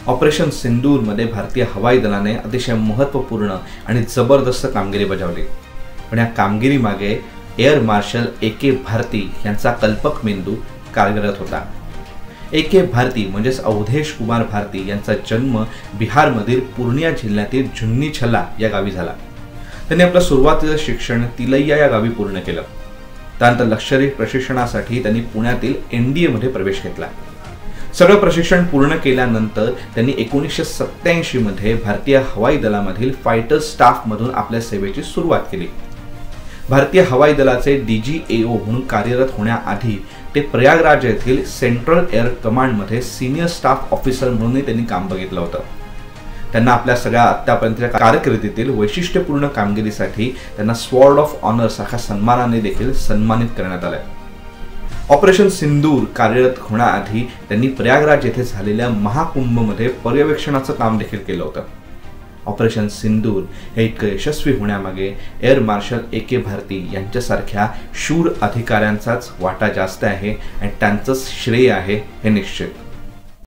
Operation सिंदूरमध्ये भारतीय हवाई दलाने अतिशय महत्त्वपूर्ण आणि जबरदस्त कामगिरी बजावली। पण या कामगिरीमागे एअर मार्शल ए.के. भारती यांचा कल्पक मेंदू कार्यरत होता। ए.के. भारती म्हणजेच अवधेश कुमार भारती यांचा जन्म बिहारमधील पूर्णिया जिल्ह्यातील झुन्नीछला या गावी झाला। त्यांनी आपलं सुरुवातीचं शिक्षण तिलैया या गावी पूर्ण केलं। त्यानंतर लष्करी प्रशिक्षणासाठी त्यांनी पुण्यातील NDA मध्ये प्रवेश घेतला। सगळं प्रशिक्षण पूर्ण केल्यानंतर त्यांनी 1987 मध्ये भारतीय हवाई दलामधील फायटर स्टाफ मधून आपल्या सेवेची सुरुवात केली। भारतीय हवाई दलाचे DGAO म्हणून कार्यरत होण्याआधी ते प्रयागराज येथील सेंट्रल एअर कमांड मध्ये सिनियर स्टाफ ऑफिसर म्हणून त्यांनी काम बघितलं होतं। त्यांना आपल्या सगळ्या आतापर्यंतच्या कारकिर्दीतील वैशिष्ट्यपूर्ण कामगिरीसाठी त्यांना स्वॉर्ड ऑफ ऑनर सारख्या सन्मानाने देखील सन्मानित करण्यात आले। ऑपरेशन सिंदूर कार्यरत होण्याआधी त्यांनी प्रयागराज येथे झालेल्या महाकुंभमध्ये पर्यवेक्षणाचं काम देखील केलं होतं। ऑपरेशन सिंदूर हे इतकं यशस्वी होण्यामागे एअर मार्शल ए.के. भारती यांच्यासारख्या शूर अधिकाऱ्यांचाच वाटा जास्त आहे आणि त्यांचंच श्रेय आहे हे निश्चित।